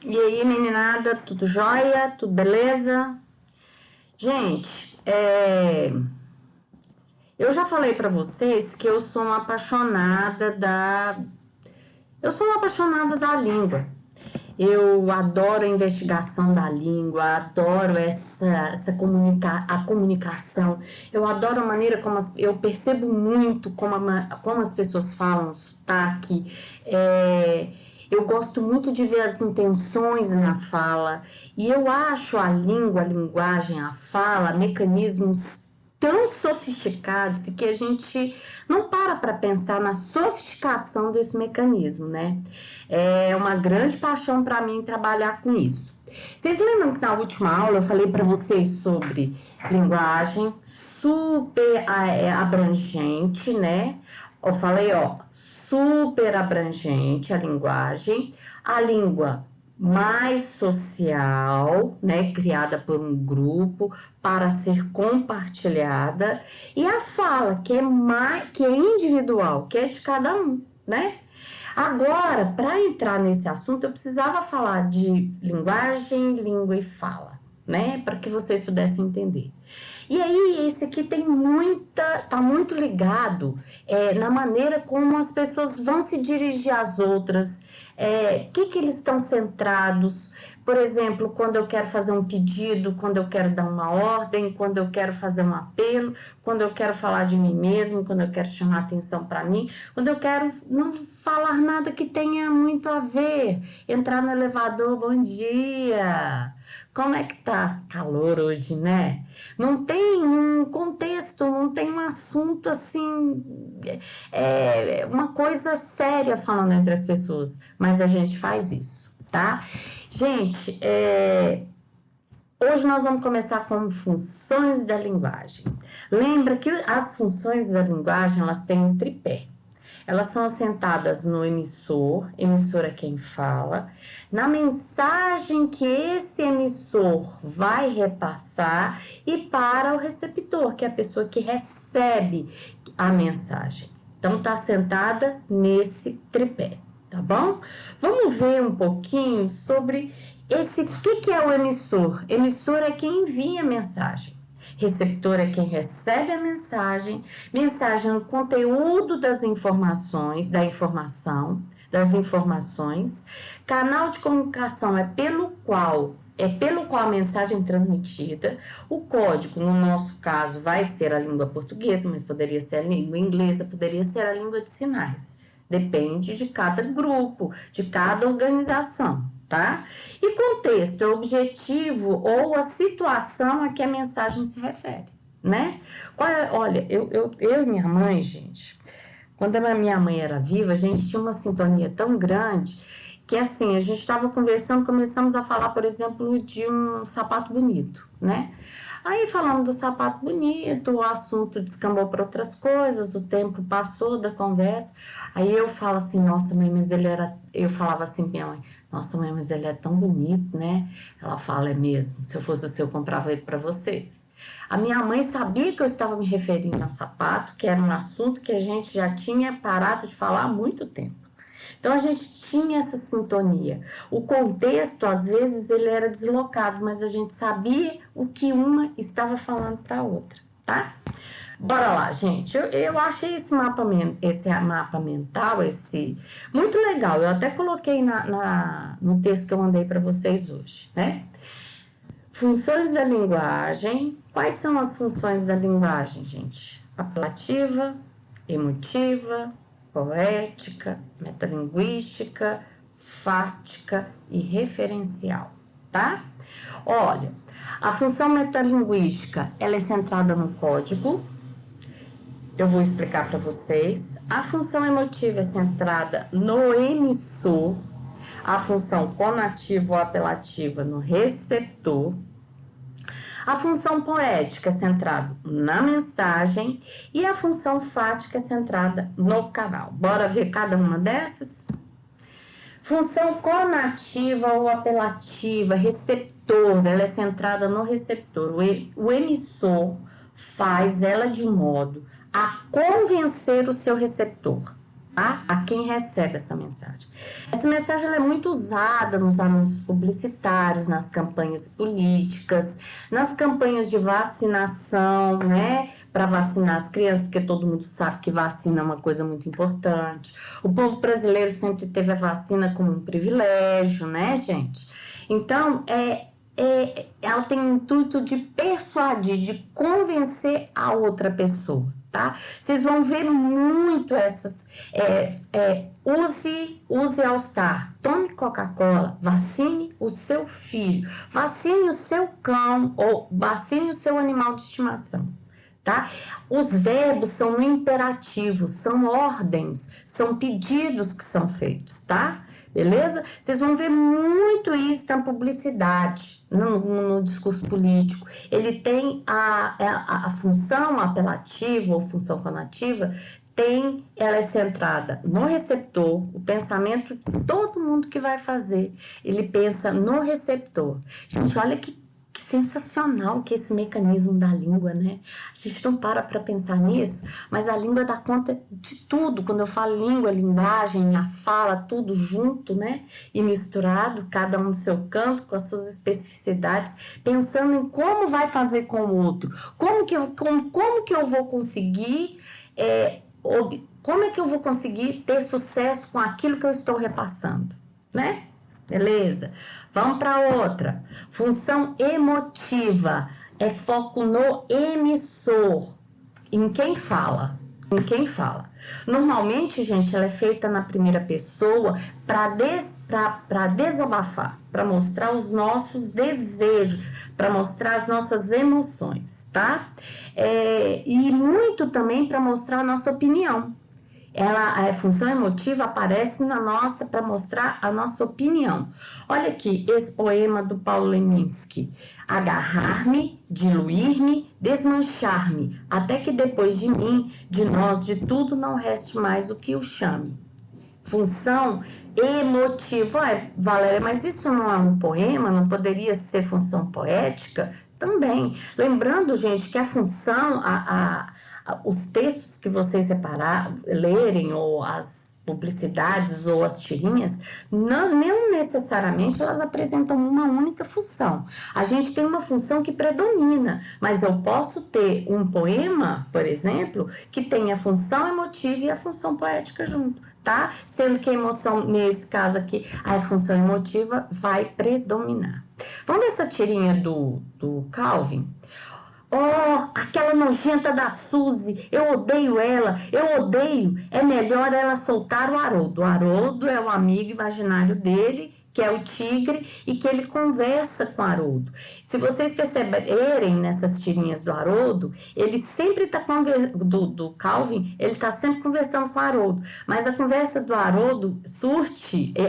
E aí, meninada, tudo jóia? Tudo beleza? Gente, eu já falei pra vocês que eu sou uma apaixonada da língua. Eu adoro a investigação da língua, adoro a comunicação. Eu adoro a maneira como eu percebo muito como as pessoas falam, o sotaque. Eu gosto muito de ver as intenções na fala. E eu acho a língua, a linguagem, a fala, mecanismos tão sofisticados que a gente não para pensar na sofisticação desse mecanismo, né? É uma grande paixão para mim trabalhar com isso. Vocês lembram que na última aula eu falei para vocês sobre linguagem super abrangente, né? Eu falei, ó, super abrangente a língua mais social, né, criada por um grupo para ser compartilhada, e a fala que é individual, que é de cada um, né? Agora, para entrar nesse assunto, eu precisava falar de linguagem, língua e fala, né? Para que vocês pudessem entender. E aí, esse aqui tá muito ligado na maneira como as pessoas vão se dirigir às outras, que eles estão centrados. Por exemplo, quando eu quero fazer um pedido, quando eu quero dar uma ordem, quando eu quero fazer um apelo, quando eu quero falar de mim mesmo, quando eu quero chamar atenção para mim, quando eu quero não falar nada que tenha muito a ver, entrar no elevador, bom dia. Como é que tá? Calor hoje, né? Não tem um contexto, não tem um assunto assim, uma coisa séria falando entre as pessoas, mas a gente faz isso, tá? Gente, hoje nós vamos começar com funções da linguagem. Lembra que as funções da linguagem, elas têm um tripé. Elas são assentadas no emissor é quem fala, na mensagem que esse emissor vai repassar e para o receptor, que é a pessoa que recebe a mensagem. Então, está assentada nesse tripé, tá bom? Vamos ver um pouquinho sobre o que é o emissor? Emissor é quem envia a mensagem. Receptor é quem recebe a mensagem é o conteúdo das informações, das informações. Canal de comunicação é pelo qual a mensagem é transmitida. O código, no nosso caso, vai ser a língua portuguesa, mas poderia ser a língua inglesa, poderia ser a língua de sinais. Depende de cada grupo, de cada organização, tá? E contexto é o objetivo ou a situação a que a mensagem se refere, né? Olha, eu e minha mãe, gente, quando a minha mãe era viva, a gente tinha uma sintonia tão grande que, assim, a gente estava conversando, começamos a falar, por exemplo, de um sapato bonito, né? Aí falando do sapato bonito, o assunto descambou para outras coisas, o tempo passou da conversa. Aí eu falo assim, nossa mãe, mas ele era. Eu falava assim pra minha mãe, nossa mãe, mas ele é tão bonito, né? Ela fala, é mesmo, se eu fosse você, eu comprava ele para você. A minha mãe sabia que eu estava me referindo ao sapato, que era um assunto que a gente já tinha parado de falar há muito tempo. Então a gente tinha essa sintonia. O contexto, às vezes, ele era deslocado, mas a gente sabia o que uma estava falando para a outra, tá? Bora lá, gente. Eu achei esse mapa mental, muito legal. Eu até coloquei no texto que eu mandei para vocês hoje, né? Funções da linguagem. Quais são as funções da linguagem, gente? Apelativa, emotiva, poética, metalinguística, fática e referencial, tá? Olha, a função metalinguística, ela é centrada no código. Eu vou explicar para vocês. A função emotiva é centrada no emissor. A função conativa ou apelativa no receptor. A função poética é centrada na mensagem e a função fática é centrada no canal. Bora ver cada uma dessas? Função conativa ou apelativa, receptor, ela é centrada no receptor. O emissor faz ela de modo a convencer o seu receptor, a quem recebe essa mensagem. Essa mensagem ela é muito usada nos anúncios publicitários, nas campanhas políticas, nas campanhas de vacinação, né? Para vacinar as crianças, porque todo mundo sabe que vacina é uma coisa muito importante. O povo brasileiro sempre teve a vacina como um privilégio, né, gente? Então, ela tem o intuito de persuadir, de convencer a outra pessoa, tá? Vocês vão ver muito essas. Use All Star, tome Coca-Cola, vacine o seu filho, vacine o seu cão ou vacine o seu animal de estimação. Tá? Os verbos são no imperativo, são ordens, são pedidos que são feitos, tá? Beleza? Vocês vão ver muito isso na publicidade, no discurso político. Ele tem a função apelativa ou função conativa, ela é centrada no receptor, o pensamento de todo mundo que vai fazer, ele pensa no receptor. Gente, olha que sensacional que esse mecanismo da língua, né? A gente não para pensar nisso, mas a língua dá conta de tudo. Quando eu falo língua, linguagem, a fala, tudo junto, né? E misturado, cada um no seu canto, com as suas especificidades, pensando em como vai fazer com o outro, como que eu vou conseguir, como é que eu vou conseguir ter sucesso com aquilo que eu estou repassando, né? Beleza? Vamos para outra. Função emotiva é foco no emissor, em quem fala. Em quem fala. Normalmente, gente, ela é feita na primeira pessoa para desabafar, para mostrar os nossos desejos, para mostrar as nossas emoções, tá? E muito também para mostrar a nossa opinião. A função emotiva aparece para mostrar a nossa opinião. Olha aqui, esse poema do Paulo Leminski. Agarrar-me, diluir-me, desmanchar-me, até que depois de mim, de nós, de tudo não reste mais o que o chame. Função emotiva. Valéria, mas isso não é um poema? Não poderia ser função poética? Também. Lembrando, gente, que a função, os textos que vocês lerem, ou as publicidades, ou as tirinhas, não necessariamente elas apresentam uma única função. A gente tem uma função que predomina, mas eu posso ter um poema, por exemplo, que tem a função emotiva e a função poética junto, tá? Sendo que a emoção, nesse caso aqui, a função emotiva vai predominar. Vamos ver essa tirinha do Calvin? Oh, aquela nojenta da Suzy, eu odeio ela, eu odeio. É melhor ela soltar o Haroldo. O Haroldo é o amigo imaginário dele, que é o tigre, e que ele conversa com o Haroldo. Se vocês perceberem nessas tirinhas do Haroldo, ele sempre está do Calvin, ele está sempre conversando com o Haroldo. Mas a conversa do Haroldo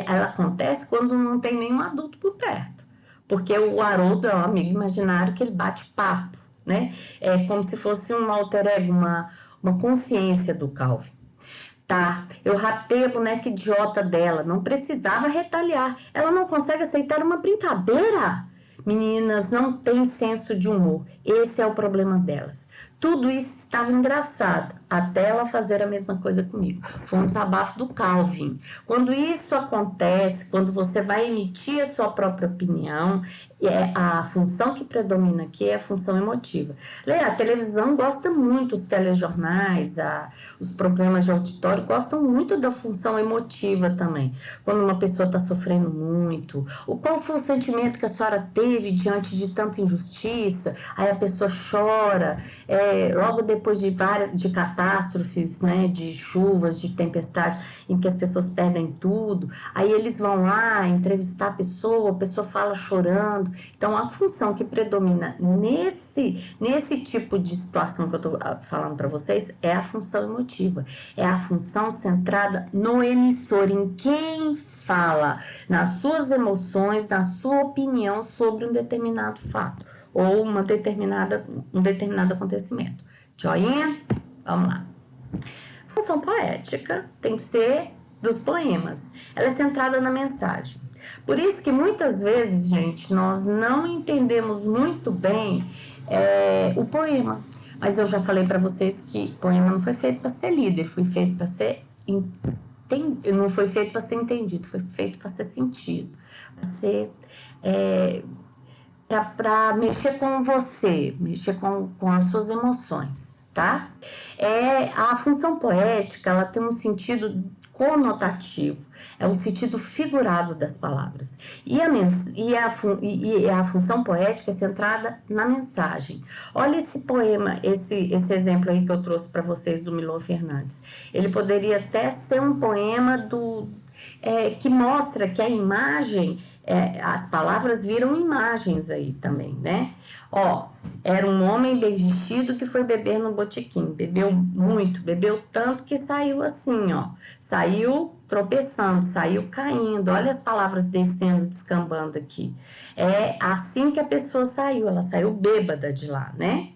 ela acontece quando não tem nenhum adulto por perto. Porque o Haroldo é um amigo imaginário que ele bate papo, né? É como se fosse um alter ego, uma consciência do Calvin. Tá, eu raptei a boneca idiota dela, não precisava retaliar. Ela não consegue aceitar uma brincadeira. Meninas não têm senso de humor, esse é o problema delas. Tudo isso estava engraçado, até ela fazer a mesma coisa comigo. Foi um desabafo do Calvin. Quando isso acontece, quando você vai emitir a sua própria opinião, a função que predomina aqui é a função emotiva. A televisão gosta muito, os telejornais, os programas de auditório gostam muito da função emotiva também. Quando uma pessoa está sofrendo muito, qual foi o sentimento que a senhora teve diante de tanta injustiça? Aí a pessoa chora, logo depois de catástrofes, né, de chuvas, de tempestade, em que as pessoas perdem tudo, aí eles vão lá entrevistar a pessoa fala chorando. Então, a função que predomina nesse tipo de situação que eu estou falando para vocês é a função emotiva, é a função centrada no emissor, em quem fala, nas suas emoções, na sua opinião sobre um determinado fato ou um determinado acontecimento. Joinha? Vamos lá. Função poética tem que ser dos poemas. Ela é centrada na mensagem. Por isso que muitas vezes, gente, nós não entendemos muito bem o poema. Mas eu já falei para vocês que poema não foi feito para ser lido, ele foi feito para ser não foi feito para ser entendido, foi feito para ser sentido, para ser para mexer com você, mexer com as suas emoções, tá? A função poética, ela tem um sentido conotativo, é um sentido figurado das palavras. E a função poética é centrada na mensagem. Olha esse poema, esse exemplo aí que eu trouxe para vocês do Milor Fernandes. Ele poderia até ser um poema que mostra que a imagem, as palavras viram imagens aí também, né? Era um homem bem vestido que foi beber no botequim, bebeu muito, bebeu tanto que saiu assim, saiu tropeçando, saiu caindo, olha as palavras descendo, descambando aqui. É assim que a pessoa saiu, ela saiu bêbada de lá, né?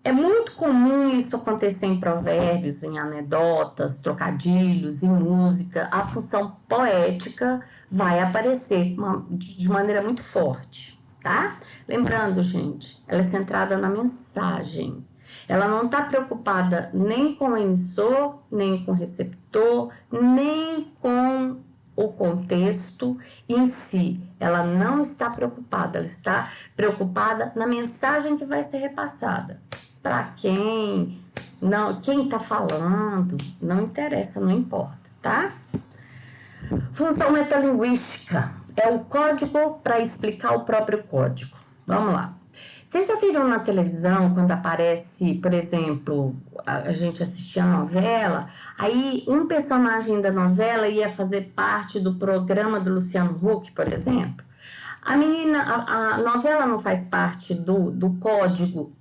É muito comum isso acontecer em provérbios, em anedotas, trocadilhos, em música. A função poética vai aparecer de maneira muito forte, tá? Lembrando, gente, ela é centrada na mensagem. Ela não está preocupada nem com o emissor, nem com o receptor, nem com o contexto em si. Ela não está preocupada, ela está preocupada na mensagem que vai ser repassada. Para quem está falando, não interessa, não importa, tá? Função metalinguística é o código para explicar o próprio código. Vamos lá. Vocês já viram na televisão, quando aparece, por exemplo, a gente assistia a novela, aí um personagem da novela ia fazer parte do programa do Luciano Huck, por exemplo? A novela não faz parte do código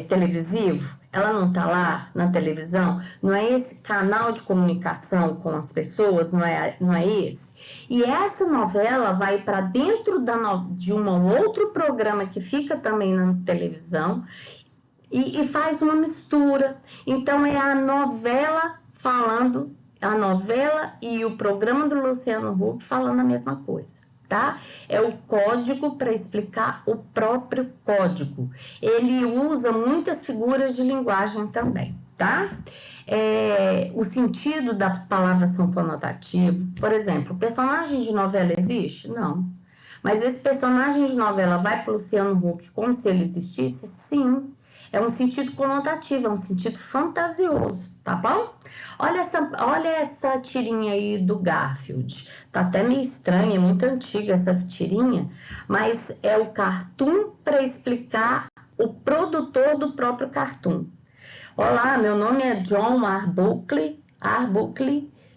televisivo, ela não está lá na televisão, não é esse canal de comunicação com as pessoas, não é esse? E essa novela vai para dentro de um outro programa que fica também na televisão e faz uma mistura. Então é a novela falando, a novela e o programa do Luciano Huck falando a mesma coisa. Tá? É o código para explicar o próprio código. Ele usa muitas figuras de linguagem também, tá? O sentido das palavras são conotativos. Por exemplo, o personagem de novela existe? Não. Mas esse personagem de novela vai para o Luciano Huck como se ele existisse? Sim. É um sentido conotativo, é um sentido fantasioso, tá bom? Olha essa tirinha aí do Garfield. Tá até meio estranha, é muito antiga essa tirinha, mas é o cartoon para explicar o produtor do próprio cartoon. Olá, meu nome é John Arbuckle,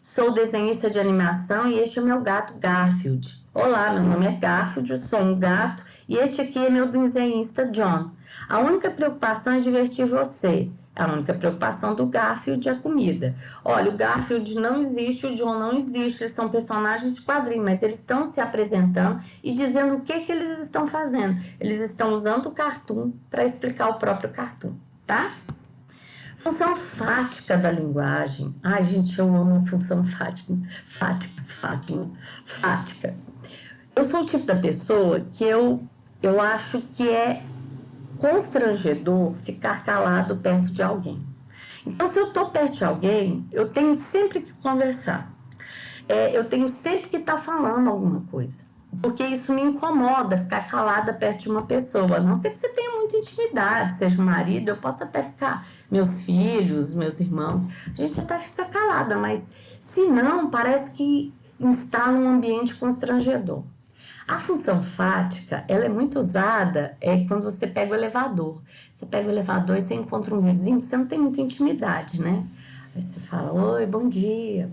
sou desenhista de animação e este é meu gato Garfield. Olá, meu nome é Garfield, sou um gato e este aqui é meu desenhista John. A única preocupação é divertir você. A única preocupação do Garfield é a comida. Olha, o Garfield não existe, o John não existe, eles são personagens de quadrinho, mas eles estão se apresentando e dizendo o que eles estão fazendo. Eles estão usando o cartoon para explicar o próprio cartoon, tá? Função fática da linguagem. Ai, gente, eu amo a função fática. Eu sou o tipo da pessoa que eu acho que é constrangedor ficar calado perto de alguém. Então, se eu estou perto de alguém, eu tenho sempre que conversar. Eu tenho sempre que estar falando alguma coisa. Porque isso me incomoda, ficar calada perto de uma pessoa. A não ser que você tenha muita intimidade, seja um marido, eu posso até ficar, meus filhos, meus irmãos, a gente até fica calada, mas se não, parece que instala um ambiente constrangedor. A função fática, ela é muito usada quando você pega o elevador. Você pega o elevador e você encontra um vizinho que você não tem muita intimidade, né? Aí você fala, oi, bom dia.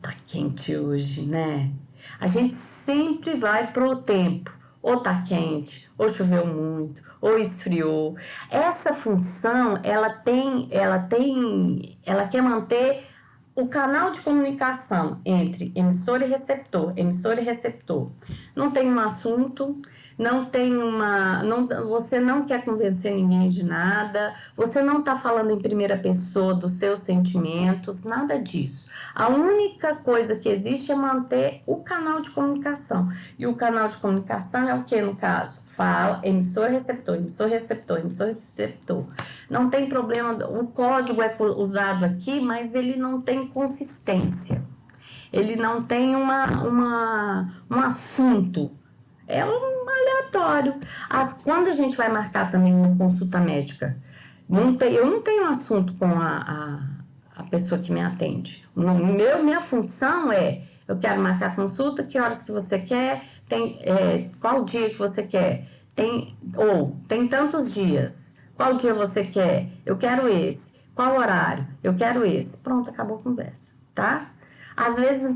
Tá quente hoje, né? A gente sempre vai pro tempo. Ou tá quente, ou choveu muito, ou esfriou. Essa função, ela quer manter o canal de comunicação entre emissor e receptor, não tem um assunto, você não quer convencer ninguém de nada, você não está falando em primeira pessoa dos seus sentimentos, nada disso. A única coisa que existe é manter o canal de comunicação. E o canal de comunicação é o que, no caso? Fala, emissor, receptor, emissor, receptor, emissor, receptor. Não tem problema, o código é usado aqui, mas ele não tem consistência. Ele não tem um assunto. É um aleatório. Quando a gente vai marcar também uma consulta médica, eu não tenho assunto com a pessoa que me atende. Minha função é, eu quero marcar consulta, que horas que você quer, qual dia que você quer, tem tantos dias, qual dia você quer, eu quero esse, qual horário, eu quero esse. Pronto, acabou a conversa, tá? Às vezes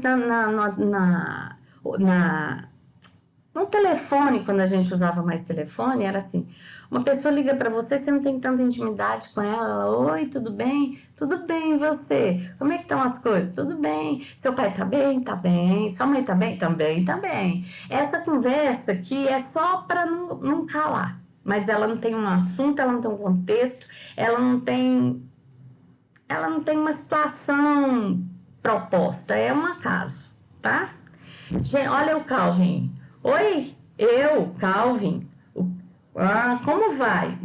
no telefone, quando a gente usava mais telefone, era assim, uma pessoa liga para você, você não tem tanta intimidade com ela, oi, tudo bem? Tudo bem, e você? Como é que estão as coisas? Tudo bem. Seu pai tá bem? Tá bem. Sua mãe tá bem? Também tá bem. Essa conversa aqui é só para não calar, mas ela não tem um assunto, ela não tem um contexto, ela não tem uma situação proposta, é um acaso, tá? Gente, olha o Calvin. Oi, Calvin. Como vai?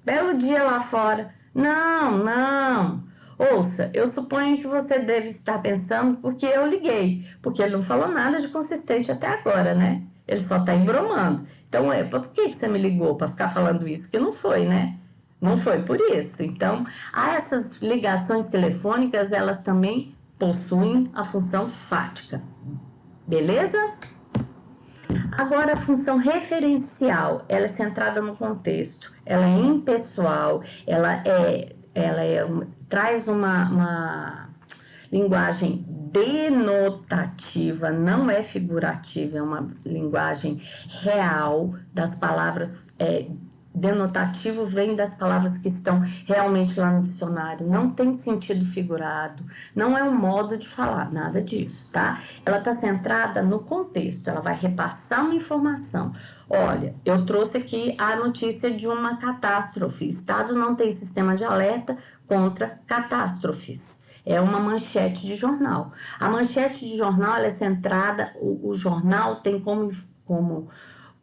Belo dia lá fora. Não. Ouça, eu suponho que você deve estar pensando porque eu liguei. Porque ele não falou nada de consistente até agora, né? Ele só está embromando. Então, por que você me ligou? Para ficar falando isso? Que não foi, né? Não foi por isso. Então, essas ligações telefônicas, elas também possuem a função fática. Beleza? Agora, a função referencial, ela é centrada no contexto, ela é impessoal, traz uma linguagem denotativa, não é figurativa, é uma linguagem real das palavras. Denotativo vem das palavras que estão realmente lá no dicionário, não tem sentido figurado, não é um modo de falar, nada disso, tá? Ela está centrada no contexto, ela vai repassar uma informação. Olha, eu trouxe aqui a notícia de uma catástrofe, Estado não tem sistema de alerta contra catástrofes. É uma manchete de jornal. A manchete de jornal, ela é centrada, o jornal tem como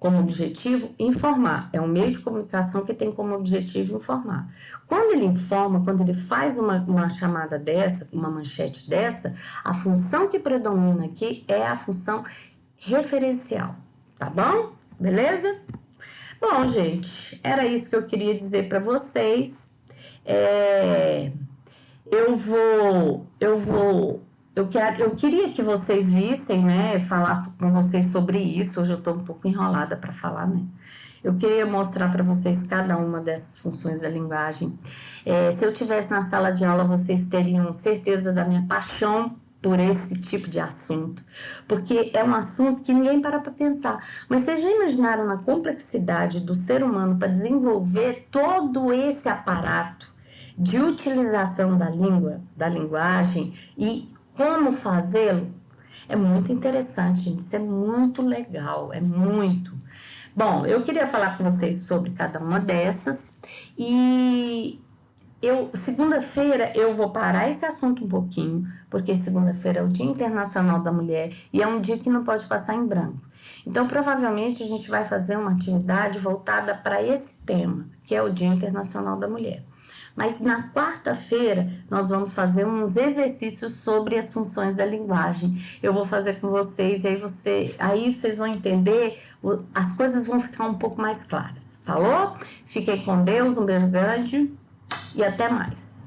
objetivo informar. É um meio de comunicação que tem como objetivo informar. Quando ele informa, quando ele faz uma chamada dessa, uma manchete dessa, a função que predomina aqui é a função referencial. Tá bom? Beleza? Bom, gente, era isso que eu queria dizer para vocês. Eu queria que vocês vissem, né, falasse com vocês sobre isso. Hoje eu estou um pouco enrolada para falar, né? Eu queria mostrar para vocês cada uma dessas funções da linguagem. Se eu tivesse na sala de aula, vocês teriam certeza da minha paixão por esse tipo de assunto, porque é um assunto que ninguém para pensar. Mas vocês já imaginaram na complexidade do ser humano para desenvolver todo esse aparato de utilização da língua, da linguagem e como fazê-lo? É muito interessante, gente. Isso é muito legal, é muito. Bom, eu queria falar com vocês sobre cada uma dessas e segunda-feira eu vou parar esse assunto um pouquinho, porque segunda-feira é o Dia Internacional da Mulher e é um dia que não pode passar em branco. Então, provavelmente, a gente vai fazer uma atividade voltada para esse tema, que é o Dia Internacional da Mulher. Mas na quarta-feira nós vamos fazer uns exercícios sobre as funções da linguagem. Eu vou fazer com vocês, e aí vocês vão entender, as coisas vão ficar um pouco mais claras. Falou? Fiquem com Deus, um beijo grande e até mais.